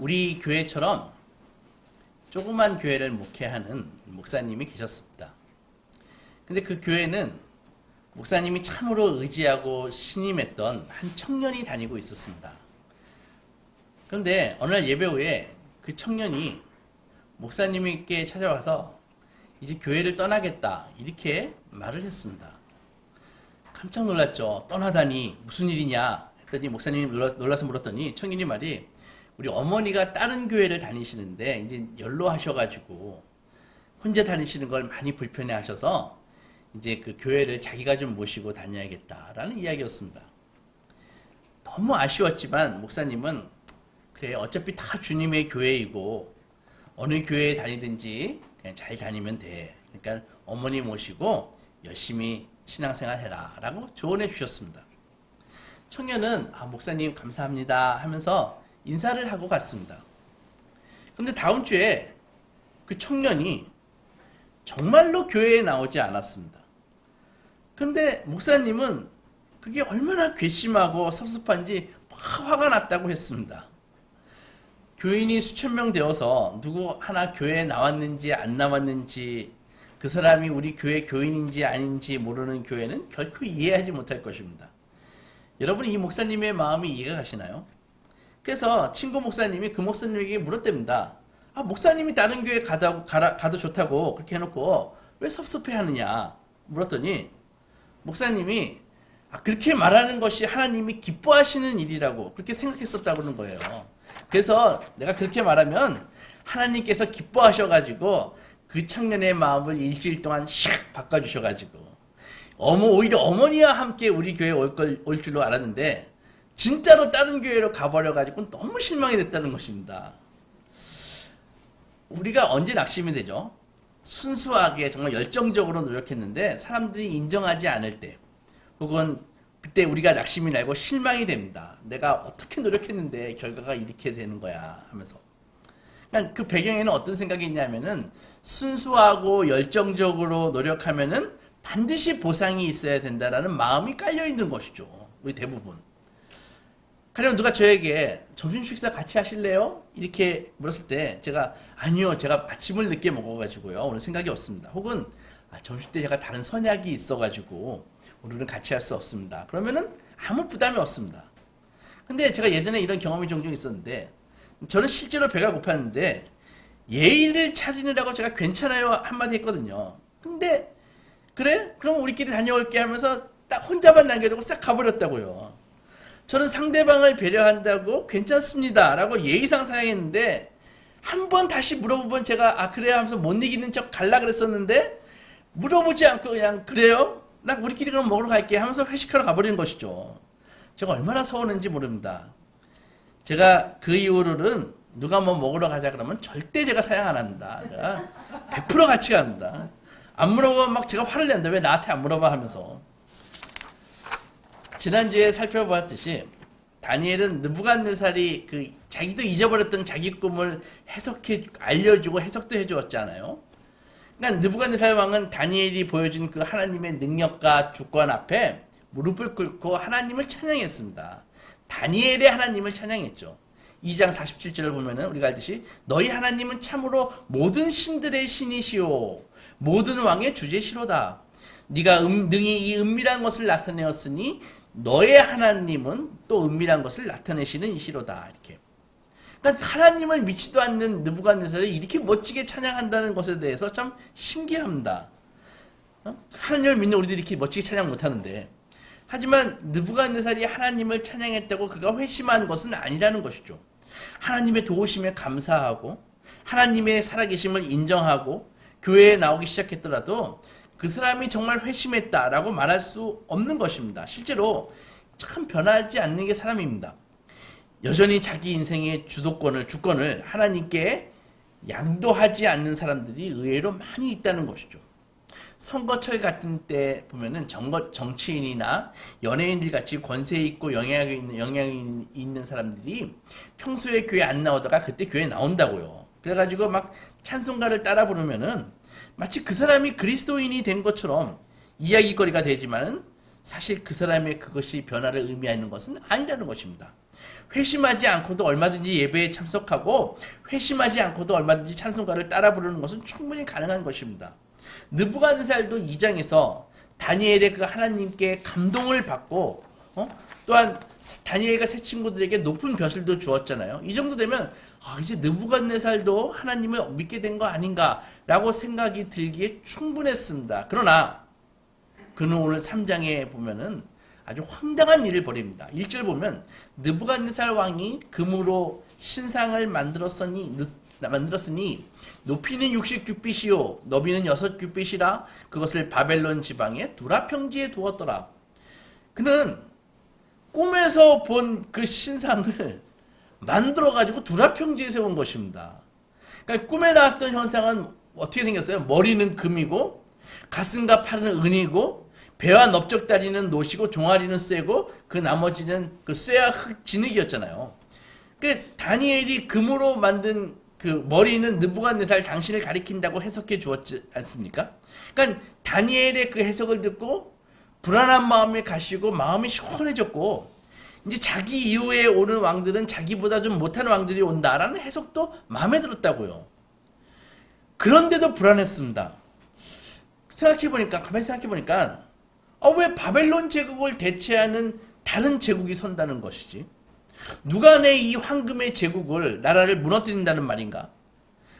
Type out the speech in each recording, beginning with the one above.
우리 교회처럼 조그만 교회를 목회하는 목사님이 계셨습니다. 근데 그 교회는 목사님이 참으로 의지하고 신임했던 한 청년이 다니고 있었습니다. 그런데 어느 날 예배 후에 그 청년이 목사님께 찾아와서 이제 교회를 떠나겠다 이렇게 말을 했습니다. 깜짝 놀랐죠. 떠나다니 무슨 일이냐 했더니 목사님이 놀라서 물었더니 청년이 말이 우리 어머니가 다른 교회를 다니시는데 이제 연로하셔가지고 혼자 다니시는 걸 많이 불편해 하셔서 이제 그 교회를 자기가 좀 모시고 다녀야겠다라는 이야기였습니다. 너무 아쉬웠지만 목사님은 그래 어차피 다 주님의 교회이고 어느 교회에 다니든지 그냥 잘 다니면 돼. 그러니까 어머니 모시고 열심히 신앙생활 해라 라고 조언해 주셨습니다. 청년은 목사님 감사합니다 하면서 인사를 하고 갔습니다. 그런데 다음 주에 그 청년이 정말로 교회에 나오지 않았습니다. 근데 목사님은 그게 얼마나 괘씸하고 섭섭한지 화가 났다고 했습니다. 교인이 수천 명 되어서 누구 하나 교회에 나왔는지 안 나왔는지 그 사람이 우리 교회 교인인지 아닌지 모르는 교회는 결코 이해하지 못할 것입니다. 여러분 이 목사님의 마음이 이해가 가시나요? 그래서 친구 목사님이 그 목사님에게 물었답니다. 목사님이 다른 교회 가도 좋다고 그렇게 해놓고 왜 섭섭해하느냐 물었더니 목사님이 그렇게 말하는 것이 하나님이 기뻐하시는 일이라고 그렇게 생각했었다고 그러는 거예요. 그래서 내가 그렇게 말하면 하나님께서 기뻐하셔가지고 그 청년의 마음을 일주일 동안 샥 바꿔주셔가지고 오히려 어머니와 함께 우리 교회에 올 줄로 알았는데 진짜로 다른 교회로 가버려가지고 너무 실망이 됐다는 것입니다. 우리가 언제 낙심이 되죠? 순수하게 정말 열정적으로 노력했는데 사람들이 인정하지 않을 때 혹은 그때 우리가 낙심이 나고 실망이 됩니다. 내가 어떻게 노력했는데 결과가 이렇게 되는 거야 하면서. 그러니까 그 배경에는 어떤 생각이 있냐면은 순수하고 열정적으로 노력하면은 반드시 보상이 있어야 된다라는 마음이 깔려 있는 것이죠. 우리 대부분. 가령 누가 저에게 점심 식사 같이 하실래요? 이렇게 물었을 때 제가 아니요 제가 아침을 늦게 먹어가지고요 오늘 생각이 없습니다. 혹은 점심 때 제가 다른 선약이 있어가지고 오늘은 같이 할 수 없습니다. 그러면은 아무 부담이 없습니다. 근데 제가 예전에 이런 경험이 종종 있었는데 저는 실제로 배가 고팠는데 예의를 차리느라고 제가 괜찮아요 한마디 했거든요. 근데 그래? 그럼 우리끼리 다녀올게 하면서 딱 혼자만 남겨두고 싹 가버렸다고요. 저는 상대방을 배려한다고 괜찮습니다 라고 예의상 사양했는데 한 번 다시 물어보면 제가 그래요 하면서 못 이기는 척 갈라 그랬었는데 물어보지 않고 그냥 그래요? 나 우리끼리 그럼 먹으러 갈게 하면서 회식하러 가버리는 것이죠. 제가 얼마나 서운한지 모릅니다. 제가 그 이후로는 누가 뭐 먹으러 가자 그러면 절대 제가 사양 안 합니다. 제가 100% 같이 갑니다. 안 물어보면 막 제가 화를 낸다. 왜 나한테 안 물어봐 하면서. 지난주에 살펴보았듯이 다니엘은 느부갓네살이 자기도 잊어버렸던 자기 꿈을 알려주고 해석도 해주었잖아요. 그러니까 느부갓네살 왕은 다니엘이 보여준 그 하나님의 능력과 주권 앞에 무릎을 꿇고 하나님을 찬양했습니다. 다니엘의 하나님을 찬양했죠. 2장 47절을 보면은 우리가 알듯이 너희 하나님은 참으로 모든 신들의 신이시오 모든 왕의 주제시로다. 네가 능히 이 은밀한 것을 나타내었으니 너의 하나님은 또 은밀한 것을 나타내시는 이시로다. 이렇게. 그러니까 하나님을 믿지도 않는 느부갓네살이 이렇게 멋지게 찬양한다는 것에 대해서 참 신기합니다. 하나님을 믿는 우리들이 이렇게 멋지게 찬양 못하는데 하지만 느부갓네살이 하나님을 찬양했다고 그가 회심한 것은 아니라는 것이죠. 하나님의 도우심에 감사하고 하나님의 살아계심을 인정하고 교회에 나오기 시작했더라도 그 사람이 정말 회심했다라고 말할 수 없는 것입니다. 실제로 참 변하지 않는 게 사람입니다. 여전히 자기 인생의 주권을 하나님께 양도하지 않는 사람들이 의외로 많이 있다는 것이죠. 선거철 같은 때 보면은 정치인이나 연예인들 같이 권세 있고 영향이 있는 사람들이 평소에 교회 안 나오다가 그때 교회 나온다고요. 그래가지고 막 찬송가를 따라 부르면은 마치 그 사람이 그리스도인이 된 것처럼 이야기거리가 되지만은 사실 그 사람의 그것이 변화를 의미하는 것은 아니라는 것입니다. 회심하지 않고도 얼마든지 예배에 참석하고 회심하지 않고도 얼마든지 찬송가를 따라 부르는 것은 충분히 가능한 것입니다. 느부갓네살도 2장에서 다니엘의 그 하나님께 감동을 받고 또한 다니엘과 세 친구들에게 높은 벼슬도 주었잖아요. 이 정도 되면 이제 느부갓네살도 하나님을 믿게 된 거 아닌가라고 생각이 들기에 충분했습니다. 그러나 그는 오늘 3장에 보면은 아주 황당한 일을 벌입니다. 1절 보면 느부갓네살 왕이 금으로 신상을 만들었으니 높이는 60규빗이요 너비는 6규빗이라 그것을 바벨론 지방의 두라 평지에 두었더라. 그는 꿈에서 본 그 신상을 만들어 가지고 두라 평지에 세운 것입니다. 그러니까 꿈에 나왔던 현상은 어떻게 생겼어요? 머리는 금이고 가슴과 팔은 은이고 배와 넓적다리는 노시고 종아리는 쇠고 그 나머지는 그 쇠와 흙 진흙이었잖아요. 그 다니엘이 금으로 만든 그 머리는 느부갓네살 당신을 가리킨다고 해석해 주었지 않습니까? 그러니까 다니엘의 그 해석을 듣고 불안한 마음에 가시고 마음이 시원해졌고 이제 자기 이후에 오는 왕들은 자기보다 좀 못한 왕들이 온다라는 해석도 마음에 들었다고요. 그런데도 불안했습니다. 가만히 생각해보니까 왜 바벨론 제국을 대체하는 다른 제국이 선다는 것이지? 누가 내 이 황금의 제국을 나라를 무너뜨린다는 말인가?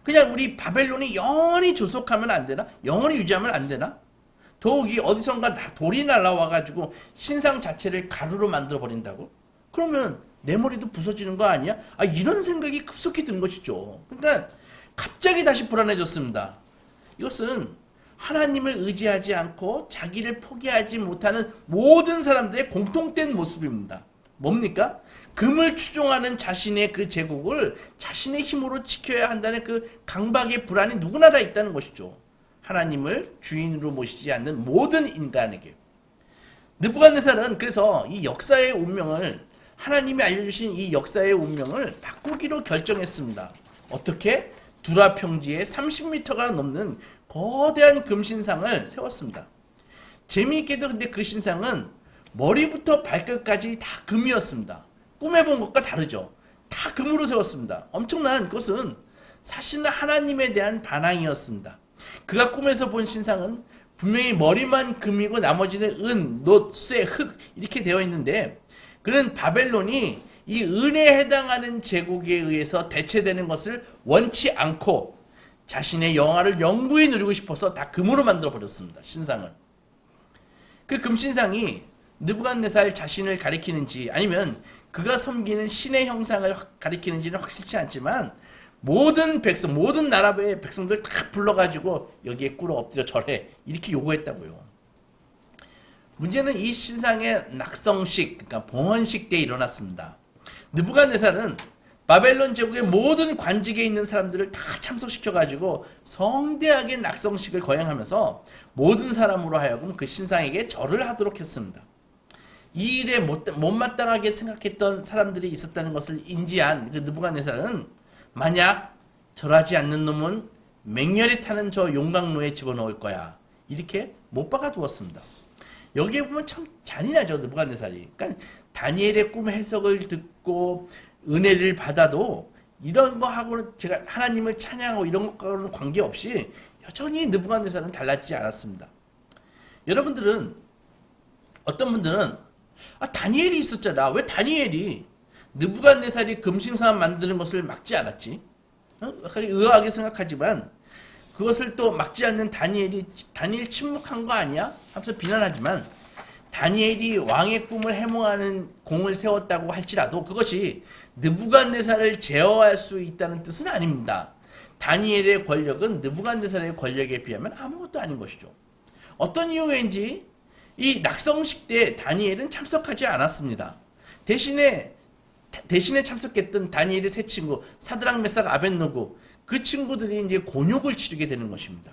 그냥 우리 바벨론이 영원히 조속하면 안 되나? 영원히 유지하면 안 되나? 더욱이 어디선가 돌이 날라와가지고 신상 자체를 가루로 만들어 버린다고? 그러면 내 머리도 부서지는 거 아니야? 이런 생각이 급속히 든 것이죠. 그러니까 갑자기 다시 불안해졌습니다. 이것은 하나님을 의지하지 않고 자기를 포기하지 못하는 모든 사람들의 공통된 모습입니다. 뭡니까? 금을 추종하는 자신의 그 제국을 자신의 힘으로 지켜야 한다는 그 강박의 불안이 누구나 다 있다는 것이죠. 하나님을 주인으로 모시지 않는 모든 인간에게. 느부갓네살은 그래서 이 역사의 운명을 하나님이 알려주신 이 역사의 운명을 바꾸기로 결정했습니다. 어떻게? 두라 평지에 30m가 넘는 거대한 금신상을 세웠습니다. 재미있게도 근데 그 신상은 머리부터 발끝까지 다 금이었습니다. 꿈에 본 것과 다르죠. 다 금으로 세웠습니다. 엄청난 것은 사실은 하나님에 대한 반항이었습니다. 그가 꿈에서 본 신상은 분명히 머리만 금이고 나머지는 은, 놋, 쇠, 흙 이렇게 되어 있는데 그는 바벨론이 이 은에 해당하는 제국에 의해서 대체되는 것을 원치 않고 자신의 영화를 영구히 누리고 싶어서 다 금으로 만들어 버렸습니다. 신상을. 그 금신상이 느부갓네살 자신을 가리키는지 아니면 그가 섬기는 신의 형상을 가리키는지는 확실치 않지만 모든 백성, 모든 나라의 백성들 다 불러가지고 여기에 꿇어 엎드려 절해 이렇게 요구했다고요. 문제는 이 신상의 낙성식, 그러니까 봉헌식 때 일어났습니다. 느부갓네살은 바벨론 제국의 모든 관직에 있는 사람들을 다 참석시켜가지고 성대하게 낙성식을 거행하면서 모든 사람으로 하여금 그 신상에게 절을 하도록 했습니다. 이 일에 못마땅하게 생각했던 사람들이 있었다는 것을 인지한 그 느부갓네살은 만약 절하지 않는 놈은 맹렬히 타는 저 용광로에 집어넣을 거야. 이렇게 못 박아 두었습니다. 여기에 보면 참 잔인하죠, 느부갓네살이. 그러니까 다니엘의 꿈 해석을 듣고 은혜를 받아도 이런 거 하고는 제가 하나님을 찬양하고 이런 것과는 관계없이 여전히 느부갓네살은 달라지지 않았습니다. 여러분들은 어떤 분들은 다니엘이 있었잖아. 왜 다니엘이 느부갓네살이 금신상 만드는 것을 막지 않았지? 의아하게 생각하지만 그것을 또 막지 않는 다니엘 침묵한 거 아니야? 하면서 비난하지만 다니엘이 왕의 꿈을 해몽하는 공을 세웠다고 할지라도 그것이 느부갓네살을 제어할 수 있다는 뜻은 아닙니다. 다니엘의 권력은 느부갓네살의 권력에 비하면 아무것도 아닌 것이죠. 어떤 이유인지 이 낙성식 때 다니엘은 참석하지 않았습니다. 대신에 참석했던 다니엘의 세 친구 사드락, 메삭, 아벳느고 그 친구들이 이제 곤욕을 치르게 되는 것입니다.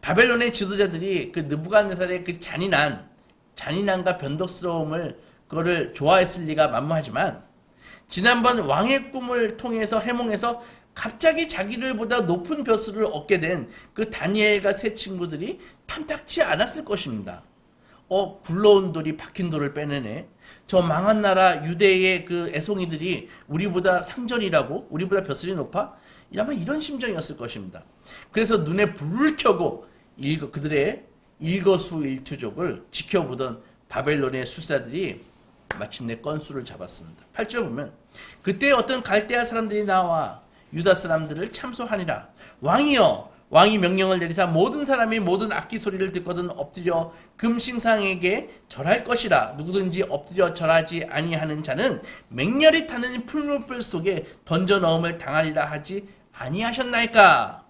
바벨론의 지도자들이 그 느부갓네살의 그 잔인함과 변덕스러움을 그거를 좋아했을 리가 만무하지만 지난번 왕의 꿈을 통해서 해몽해서 갑자기 자기들보다 높은 벼슬을 얻게 된 그 다니엘과 세 친구들이 탐탁치 않았을 것입니다. 굴러온 돌이 박힌 돌을 빼내네. 저 망한 나라 유대의 그 애송이들이 우리보다 상전이라고? 우리보다 벼슬이 높아? 아마 이런 심정이었을 것입니다. 그래서 눈에 불을 켜고 그들의 일거수일투족을 지켜보던 바벨론의 술사들이 마침내 건수를 잡았습니다. 8절 보면 그때 어떤 갈대아 사람들이 나와 유다 사람들을 참소하니라. 왕이여, 왕이 명령을 내리사 모든 사람이 모든 악기 소리를 듣거든 엎드려 금신상에게 절할 것이라. 누구든지 엎드려 절하지 아니하는 자는 맹렬히 타는 풀무불 속에 던져 넣음을 당하리라 하지 아니하셨나이까.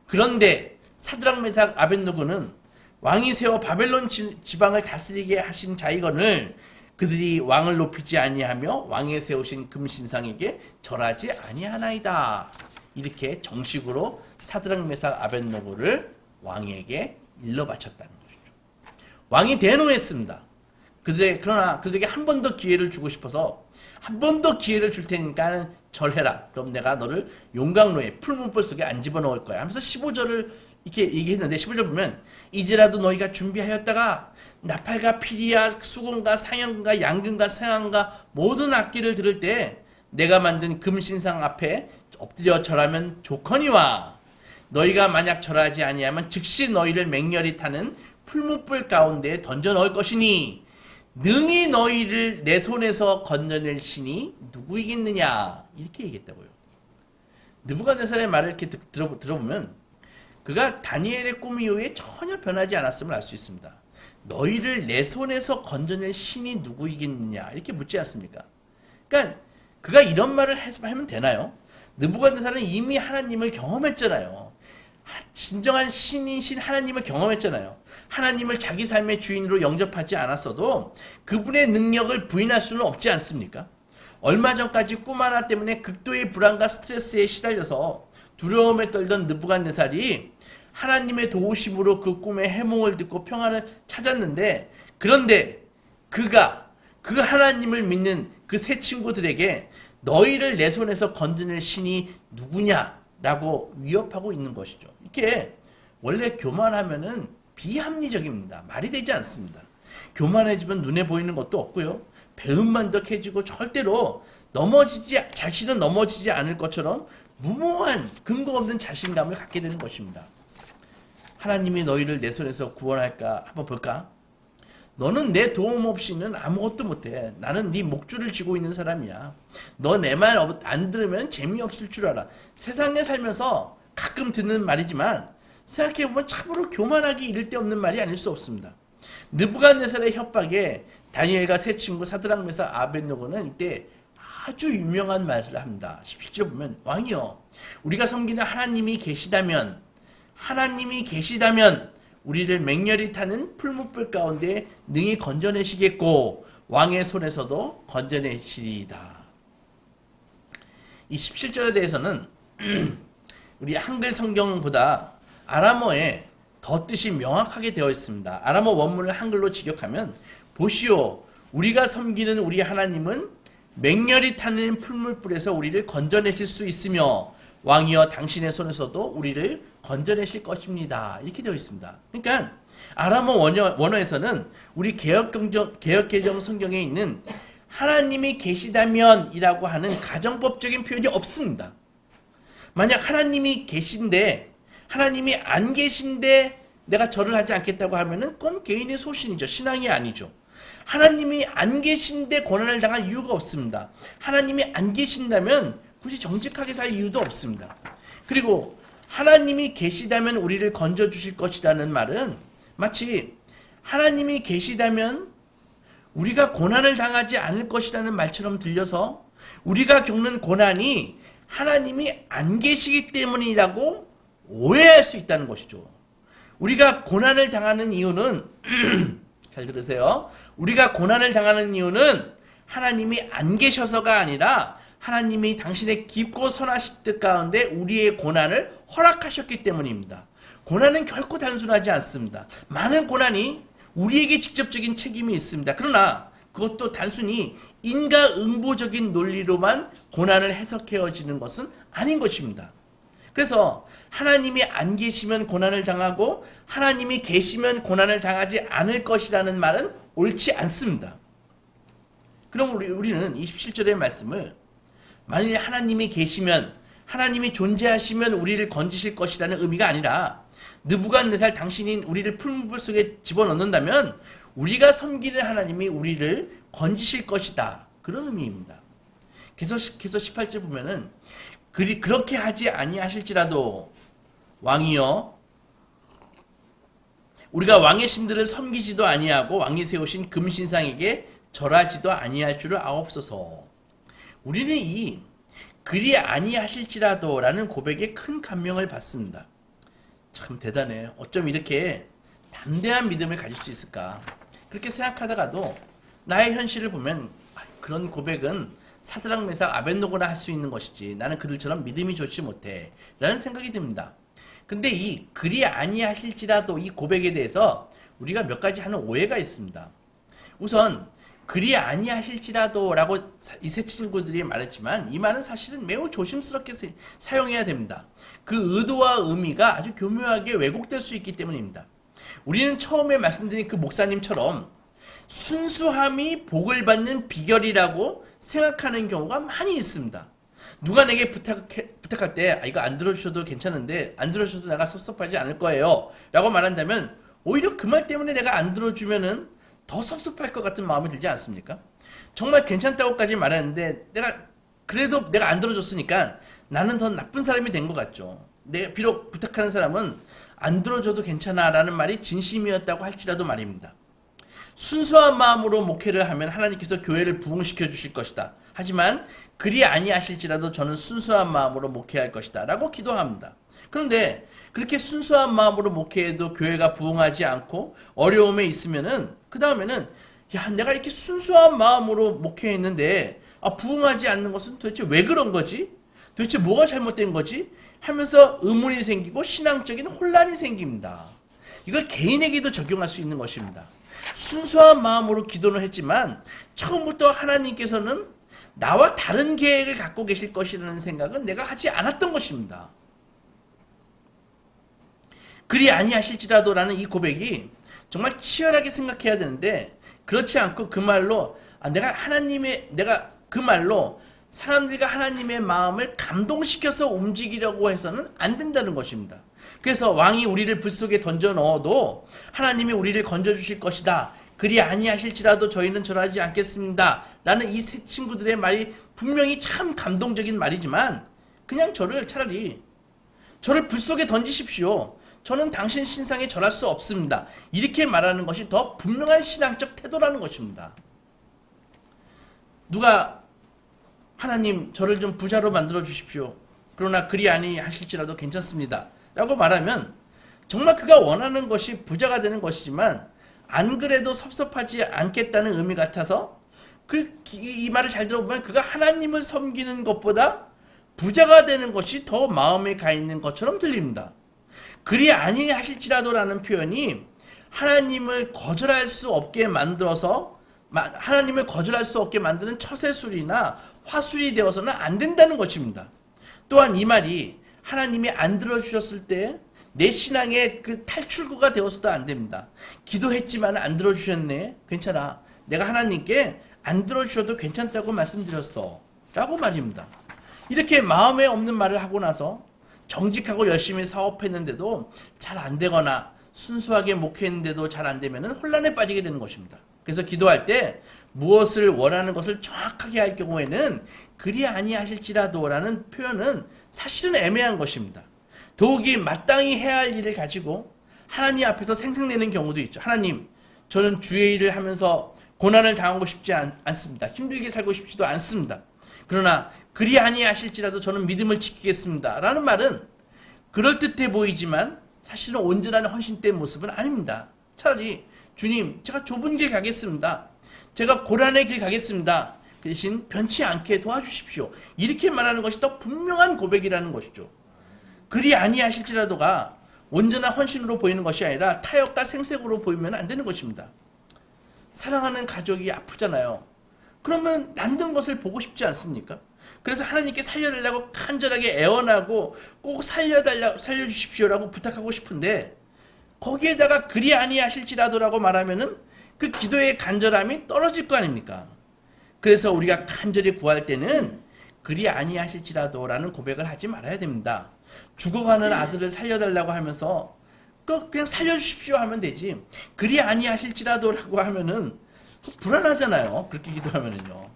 그런데 사드락 메삭 아벳느고는 왕이 세워 바벨론 지방을 다스리게 하신 자이거늘 그들이 왕을 높이지 아니하며 왕이 세우신 금신상에게 절하지 아니하나이다. 이렇게 정식으로 사드락 메삭 아벳느고를 왕에게 일러 바쳤다는 것이죠. 왕이 대노했습니다. 그러나 그들에게 한 번 더 기회를 주고 싶어서 한 번 더 기회를 줄 테니까 절해라. 그럼 내가 너를 용광로에 풀문벌 속에 안 집어넣을 거야 하면서 15절을 이렇게 얘기했는데 15절 보면 이제라도 너희가 준비하였다가 나팔과 피리와 수금과 상현과 양금과 상황과 모든 악기를 들을 때 내가 만든 금신상 앞에 엎드려 절하면 좋거니와 너희가 만약 절하지 아니하면 즉시 너희를 맹렬히 타는 풀무불 가운데에 던져 넣을 것이니 능히 너희를 내 손에서 건져낼 신이 누구이겠느냐 이렇게 얘기했다고요. 느부갓네살의 말을 이렇게 들어보면 그가 다니엘의 꿈 이후에 전혀 변하지 않았음을 알 수 있습니다. 너희를 내 손에서 건져낼 신이 누구이겠느냐 이렇게 묻지 않습니까? 그러니까 그가 이런 말을 하면 되나요? 느부갓네살은 이미 하나님을 경험했잖아요. 진정한 신이신 하나님을 경험했잖아요. 하나님을 자기 삶의 주인으로 영접하지 않았어도 그분의 능력을 부인할 수는 없지 않습니까? 얼마 전까지 꿈 하나 때문에 극도의 불안과 스트레스에 시달려서 두려움에 떨던 느부갓네살이 하나님의 도우심으로 그 꿈의 해몽을 듣고 평안을 찾았는데 그런데 그가 그 하나님을 믿는 그 세 친구들에게 너희를 내 손에서 건져낼 신이 누구냐라고 위협하고 있는 것이죠. 이렇게 원래 교만하면은 비합리적입니다. 말이 되지 않습니다. 교만해지면 눈에 보이는 것도 없고요. 배은만 더 캐지고 절대로 자신은 넘어지지 않을 것처럼 무모한 근거 없는 자신감을 갖게 되는 것입니다. 하나님이 너희를 내 손에서 구원할까 한번 볼까? 너는 내 도움 없이는 아무것도 못해. 나는 네 목줄을 쥐고 있는 사람이야. 너 내 말 안 들으면 재미없을 줄 알아. 세상에 살면서 가끔 듣는 말이지만 생각해보면 참으로 교만하기 이를 데 없는 말이 아닐 수 없습니다. 느부갓네살의 협박에 다니엘과 세 친구 사드락 메삭 아벳느고는 이때 아주 유명한 말을 합니다. 17절 보면 왕이여 우리가 섬기는 하나님이 계시다면 우리를 맹렬히 타는 풀무불 가운데 능히 건져내시겠고 왕의 손에서도 건져내시리이다. 이 17절에 대해서는 우리 한글 성경보다 아람어에 더 뜻이 명확하게 되어 있습니다. 아람어 원문을 한글로 직역하면 보시오 우리가 섬기는 우리 하나님은 맹렬히 타는 풀무불에서 우리를 건져내실 수 있으며 왕이여 당신의 손에서도 우리를 건져내실 것입니다. 이렇게 되어 있습니다. 그러니까 아람어 원어에서는 우리 개역개정 성경에 있는 하나님이 계시다면 이라고 하는 가정법적인 표현이 없습니다. 만약 하나님이 계신데 하나님이 안 계신데 내가 절을 하지 않겠다고 하면은 그건 개인의 소신이죠. 신앙이 아니죠. 하나님이 안 계신데 고난을 당할 이유가 없습니다. 하나님이 안 계신다면 굳이 정직하게 살 이유도 없습니다. 그리고 하나님이 계시다면 우리를 건져주실 것이라는 말은 마치 하나님이 계시다면 우리가 고난을 당하지 않을 것이라는 말처럼 들려서 우리가 겪는 고난이 하나님이 안 계시기 때문이라고 오해할 수 있다는 것이죠. 우리가 고난을 당하는 이유는 잘 들으세요. 우리가 고난을 당하는 이유는 하나님이 안 계셔서가 아니라 하나님이 당신의 깊고 선하신 뜻 가운데 우리의 고난을 허락하셨기 때문입니다. 고난은 결코 단순하지 않습니다. 많은 고난이 우리에게 직접적인 책임이 있습니다. 그러나 그것도 단순히 인과응보적인 논리로만 고난을 해석해지는 것은 아닌 것입니다. 그래서 하나님이 안 계시면 고난을 당하고 하나님이 계시면 고난을 당하지 않을 것이라는 말은 옳지 않습니다. 그럼 우리는 27절의 말씀을 만일 하나님이 계시면 하나님이 존재하시면 우리를 건지실 것이라는 의미가 아니라 느부갓네살 당신이 우리를 풀무불 속에 집어넣는다면 우리가 섬기는 하나님이 우리를 건지실 것이다. 그런 의미입니다. 계속해서 18절 보면은 그렇게 하지 아니하실지라도 왕이여 우리가 왕의 신들을 섬기지도 아니하고 왕이 세우신 금신상에게 절하지도 아니할 줄을 아옵소서. 우리는 이 그리 아니하실지라도 라는 고백에 큰 감명을 받습니다. 참 대단해요. 어쩜 이렇게 담대한 믿음을 가질 수 있을까. 그렇게 생각하다가도 나의 현실을 보면 그런 고백은 사드락 메삭 아벳노고나 할 수 있는 것이지 나는 그들처럼 믿음이 좋지 못해 라는 생각이 듭니다. 근데 이 그리 아니하실지라도 이 고백에 대해서 우리가 몇 가지 하는 오해가 있습니다. 우선 그리 아니하실지라도 라고 이 세 친구들이 말했지만 이 말은 사실은 매우 조심스럽게 사용해야 됩니다. 그 의도와 의미가 아주 교묘하게 왜곡될 수 있기 때문입니다. 우리는 처음에 말씀드린 그 목사님처럼 순수함이 복을 받는 비결이라고 생각하는 경우가 많이 있습니다. 누가 내게 부탁할 때 이거 안 들어주셔도 괜찮은데 안 들어주셔도 내가 섭섭하지 않을 거예요 라고 말한다면 오히려 그 말 때문에 내가 안 들어주면은 더 섭섭할 것 같은 마음이 들지 않습니까? 정말 괜찮다고까지 말했는데 그래도 내가 안 들어줬으니까 나는 더 나쁜 사람이 된 것 같죠. 내가 비록 부탁하는 사람은 안 들어줘도 괜찮아 라는 말이 진심이었다고 할지라도 말입니다. 순수한 마음으로 목회를 하면 하나님께서 교회를 부흥시켜 주실 것이다. 하지만 그리 아니하실지라도 저는 순수한 마음으로 목회할 것이다 라고 기도합니다. 그런데 그렇게 순수한 마음으로 목회해도 교회가 부흥하지 않고 어려움에 있으면은 그 다음에는 내가 이렇게 순수한 마음으로 목회했는데 부흥하지 않는 것은 도대체 왜 그런 거지? 도대체 뭐가 잘못된 거지? 하면서 의문이 생기고 신앙적인 혼란이 생깁니다. 이걸 개인에게도 적용할 수 있는 것입니다. 순수한 마음으로 기도는 했지만 처음부터 하나님께서는 나와 다른 계획을 갖고 계실 것이라는 생각은 내가 하지 않았던 것입니다. 그리 아니하실지라도 라는 이 고백이 정말 치열하게 생각해야 되는데 그렇지 않고 그 말로 내가 그 말로 사람들과 하나님의 마음을 감동시켜서 움직이려고 해서는 안 된다는 것입니다. 그래서 왕이 우리를 불 속에 던져 넣어도 하나님이 우리를 건져주실 것이다. 그리 아니하실지라도 저희는 절하지 않겠습니다. 라는 이 세 친구들의 말이 분명히 참 감동적인 말이지만 그냥 차라리 저를 불 속에 던지십시오. 저는 당신 신상에 절할 수 없습니다. 이렇게 말하는 것이 더 분명한 신앙적 태도라는 것입니다. 누가 하나님 저를 좀 부자로 만들어 주십시오. 그러나 그리 아니하실지라도 괜찮습니다. 라고 말하면 정말 그가 원하는 것이 부자가 되는 것이지만 안 그래도 섭섭하지 않겠다는 의미 같아서 이 말을 잘 들어보면 그가 하나님을 섬기는 것보다 부자가 되는 것이 더 마음에 가 있는 것처럼 들립니다. 그리 아니하실지라도 라는 표현이 하나님을 거절할 수 없게 만드는 처세술이나 화술이 되어서는 안 된다는 것입니다. 또한 이 말이 하나님이 안 들어주셨을 때 내 신앙의 그 탈출구가 되어서도 안 됩니다. 기도했지만 안 들어주셨네. 괜찮아. 내가 하나님께 안 들어주셔도 괜찮다고 말씀드렸어. 라고 말입니다. 이렇게 마음에 없는 말을 하고 나서 정직하고 열심히 사업했는데도 잘 안 되거나 순수하게 목회했는데도 잘 안 되면 혼란에 빠지게 되는 것입니다. 그래서 기도할 때 무엇을 원하는 것을 정확하게 할 경우에는 그리 아니하실지라도 라는 표현은 사실은 애매한 것입니다. 더욱이 마땅히 해야 할 일을 가지고 하나님 앞에서 생색내는 경우도 있죠. 하나님, 저는 주의 일을 하면서 고난을 당하고 싶지 않습니다. 힘들게 살고 싶지도 않습니다. 그러나 그리 아니하실지라도 저는 믿음을 지키겠습니다. 라는 말은 그럴듯해 보이지만 사실은 온전한 헌신된 모습은 아닙니다. 차라리 주님, 제가 좁은 길 가겠습니다. 제가 고난의 길 가겠습니다. 그 대신 변치 않게 도와주십시오. 이렇게 말하는 것이 더 분명한 고백이라는 것이죠. 그리 아니하실지라도가 온전한 헌신으로 보이는 것이 아니라 타협과 생색으로 보이면 안 되는 것입니다. 사랑하는 가족이 아프잖아요. 그러면 남는 것을 보고 싶지 않습니까? 그래서 하나님께 살려달라고 간절하게 애원하고 꼭 살려주십시오라고 부탁하고 싶은데 거기에다가 그리 아니하실지라도라고 말하면은 그 기도의 간절함이 떨어질 거 아닙니까? 그래서 우리가 간절히 구할 때는 그리 아니하실지라도라는 고백을 하지 말아야 됩니다. 죽어가는 아들을 살려달라고 하면서 그냥 살려주십시오 하면 되지. 그리 아니하실지라도라고 하면은 불안하잖아요. 그렇게 기도하면은요.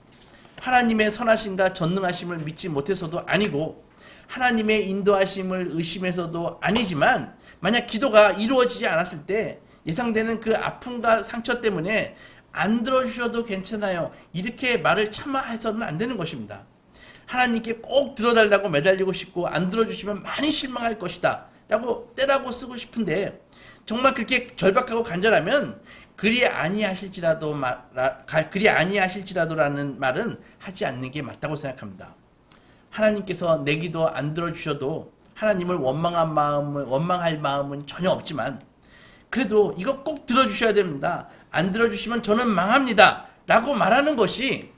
하나님의 선하심과 전능하심을 믿지 못해서도 아니고 하나님의 인도하심을 의심해서도 아니지만 만약 기도가 이루어지지 않았을 때 예상되는 그 아픔과 상처 때문에 안 들어주셔도 괜찮아요. 이렇게 말을 참아해서는 안 되는 것입니다. 하나님께 꼭 들어달라고 매달리고 싶고 안 들어주시면 많이 실망할 것이다 라고 때라고 쓰고 싶은데 정말 그렇게 절박하고 간절하면 그리 아니하실지라도라는 말은 하지 않는 게 맞다고 생각합니다. 하나님께서 내 기도 안 들어주셔도 하나님을 원망할 마음은 전혀 없지만 그래도 이거 꼭 들어주셔야 됩니다. 안 들어주시면 저는 망합니다 라고 말하는 것이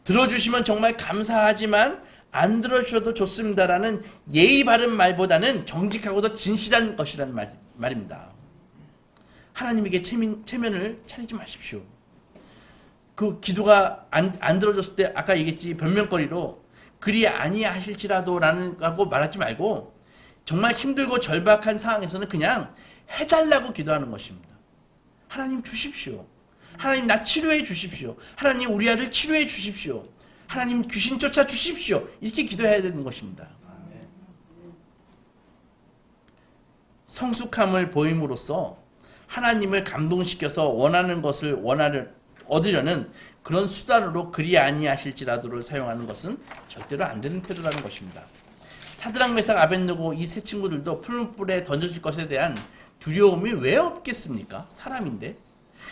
들어주시면 정말 감사하지만 안 들어주셔도 좋습니다라는 예의 바른 말보다는 정직하고도 진실한 것이라는 말입니다. 하나님에게 체면을 차리지 마십시오. 그 기도가 안 들어줬을 때 아까 얘기했지 변명거리로 그리 아니하실지라도라고 말하지 말고 정말 힘들고 절박한 상황에서는 그냥 해달라고 기도하는 것입니다. 하나님 주십시오. 하나님 나 치료해 주십시오. 하나님 우리 아들 치료해 주십시오. 하나님 귀신 쫓아 주십시오. 이렇게 기도해야 되는 것입니다. 성숙함을 보임으로써 하나님을 감동시켜서 원하는 것을 얻으려는 그런 수단으로 그리 아니하실지라도를 사용하는 것은 절대로 안 되는 태도라는 것입니다. 사드락 메삭 아벳느고 이 세 친구들도 풀무불에 던져질 것에 대한 두려움이 왜 없겠습니까? 사람인데.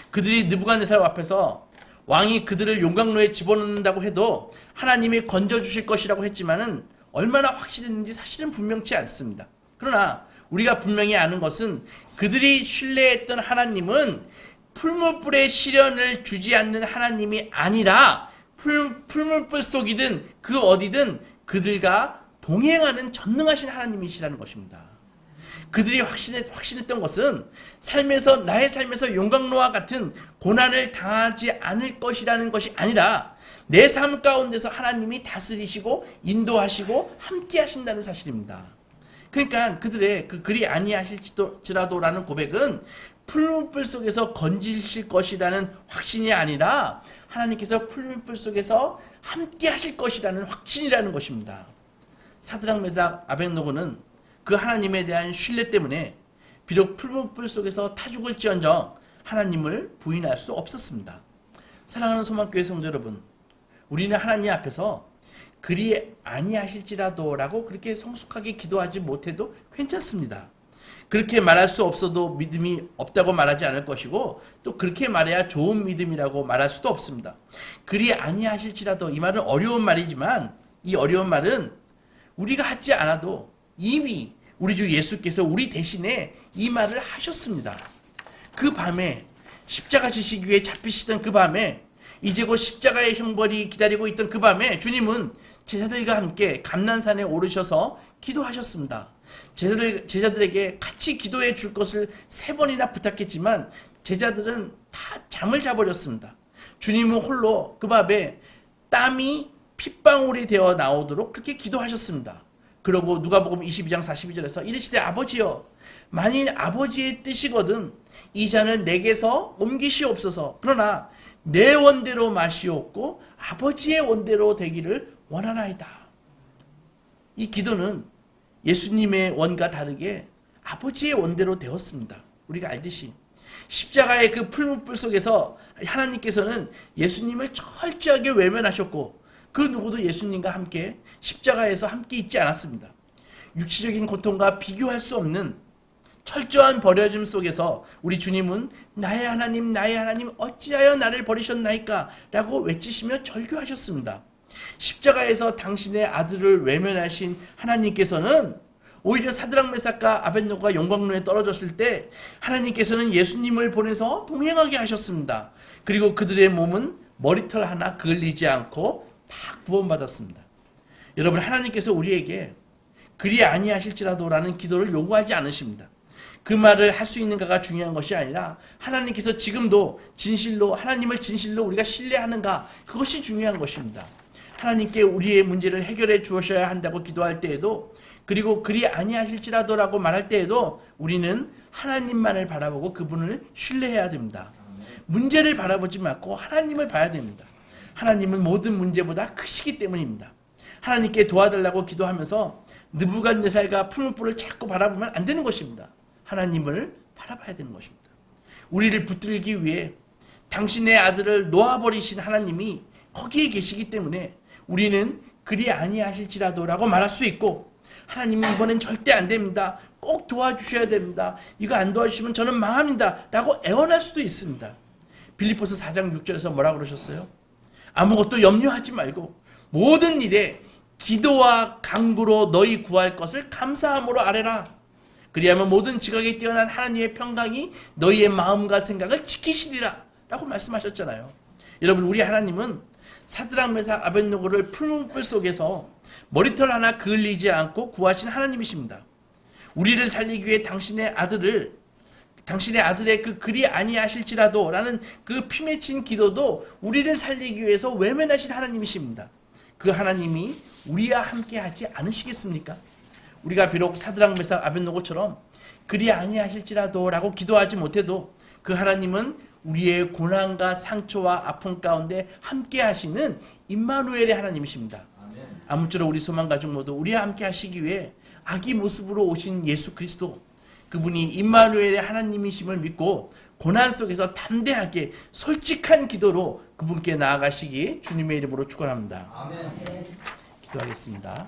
그들이 느부갓네살 앞에서 왕이 그들을 용광로에 집어넣는다고 해도 하나님이 건져주실 것이라고 했지만은 얼마나 확실했는지 사실은 분명치 않습니다. 그러나 우리가 분명히 아는 것은 그들이 신뢰했던 하나님은 풀무불에 시련을 주지 않는 하나님이 아니라 풀무불 속이든 그 어디든 그들과 동행하는 전능하신 하나님이시라는 것입니다. 그들이 확신했던 것은 나의 삶에서 용광로와 같은 고난을 당하지 않을 것이라는 것이 아니라 내 삶 가운데서 하나님이 다스리시고 인도하시고 함께 하신다는 사실입니다. 그러니까 그들의 그리 아니하실지라도라는 고백은 풀무불 속에서 건지실 것이라는 확신이 아니라 하나님께서 풀무불 속에서 함께 하실 것이라는 확신이라는 것입니다. 사드락 메삭 아벳느고는 그 하나님에 대한 신뢰 때문에 비록 풀무불 속에서 타 죽을지언정 하나님을 부인할 수 없었습니다. 사랑하는 소망교회 성도 여러분, 우리는 하나님 앞에서 그리 아니하실지라도라고 그렇게 성숙하게 기도하지 못해도 괜찮습니다. 그렇게 말할 수 없어도 믿음이 없다고 말하지 않을 것이고 또 그렇게 말해야 좋은 믿음이라고 말할 수도 없습니다. 그리 아니하실지라도 이 말은 어려운 말이지만 이 어려운 말은 우리가 하지 않아도 이미 우리 주 예수께서 우리 대신에 이 말을 하셨습니다. 그 밤에 십자가 지시기 위해 잡히시던 그 밤에 이제 곧 십자가의 형벌이 기다리고 있던 그 밤에 주님은 제자들과 함께 감난산에 오르셔서 기도하셨습니다. 제자들에게 같이 기도해 줄 것을 3번이나 부탁했지만 제자들은 다 잠을 자버렸습니다. 주님은 홀로 그 밤에 땀이 핏방울이 되어 나오도록 그렇게 기도하셨습니다. 그러고 누가복음 22장 42절에서 이르시되 아버지여 만일 아버지의 뜻이거든 이 잔을 내게서 옮기시옵소서. 그러나 내 원대로 마시옵고 아버지의 원대로 되기를 원하나이다. 이 기도는 예수님의 원과 다르게 아버지의 원대로 되었습니다. 우리가 알듯이 십자가의 그 풀무불 속에서 하나님께서는 예수님을 철저하게 외면하셨고 그 누구도 예수님과 함께 십자가에서 함께 있지 않았습니다. 육체적인 고통과 비교할 수 없는 철저한 버려짐 속에서 우리 주님은 나의 하나님 어찌하여 나를 버리셨나이까 라고 외치시며 절규하셨습니다. 십자가에서 당신의 아들을 외면하신 하나님께서는 오히려 사드락 메삭과 아벳느고가 용광로에 떨어졌을 때 하나님께서는 예수님을 보내서 동행하게 하셨습니다. 그리고 그들의 몸은 머리털 하나 그을리지 않고 다 구원받았습니다. 여러분, 하나님께서 우리에게 그리 아니하실지라도라는 기도를 요구하지 않으십니다. 그 말을 할 수 있는가가 중요한 것이 아니라 하나님께서 지금도 진실로, 하나님을 진실로 우리가 신뢰하는가, 그것이 중요한 것입니다. 하나님께 우리의 문제를 해결해 주셔야 한다고 기도할 때에도, 그리고 그리 아니하실지라도라고 말할 때에도 우리는 하나님만을 바라보고 그분을 신뢰해야 됩니다. 문제를 바라보지 말고 하나님을 봐야 됩니다. 하나님은 모든 문제보다 크시기 때문입니다. 하나님께 도와달라고 기도하면서 느부갓네살과 푸른 뿔을 자꾸 바라보면 안 되는 것입니다. 하나님을 바라봐야 되는 것입니다. 우리를 붙들기 위해 당신의 아들을 놓아버리신 하나님이 거기에 계시기 때문에 우리는 그리 아니하실지라도라고 말할 수 있고, 하나님이 이번엔 절대 안 됩니다, 꼭 도와주셔야 됩니다, 이거 안 도와주시면 저는 망합니다 라고 애원할 수도 있습니다. 빌립보서 4장 6절에서 뭐라고 그러셨어요? 아무것도 염려하지 말고 모든 일에 기도와 간구로 너희 구할 것을 감사함으로 아뢰라. 그리하면 모든 지각에 뛰어난 하나님의 평강이 너희의 마음과 생각을 지키시리라 라고 말씀하셨잖아요. 여러분, 우리 하나님은 사드락 메삭 아벳느고를 푸른 뿔 속에서 머리털 하나 그을리지 않고 구하신 하나님이십니다. 우리를 살리기 위해 당신의 아들의 그 그리 아니하실지라도 라는 그 피맺힌 기도도 우리를 살리기 위해서 외면하신 하나님이십니다. 그 하나님이 우리와 함께 하지 않으시겠습니까? 우리가 비록 사드락 메삭 아벳느고처럼 그리 아니하실지라도 라고 기도하지 못해도 그 하나님은 우리의 고난과 상처와 아픔 가운데 함께 하시는 임마누엘의 하나님이십니다. 아무쪼록 우리 소망가족 모두 우리와 함께 하시기 위해 아기 모습으로 오신 예수 그리스도, 그분이 임마누엘의 하나님이심을 믿고 고난 속에서 담대하게 솔직한 기도로 그분께 나아가시기 주님의 이름으로 축원합니다. 기도하겠습니다.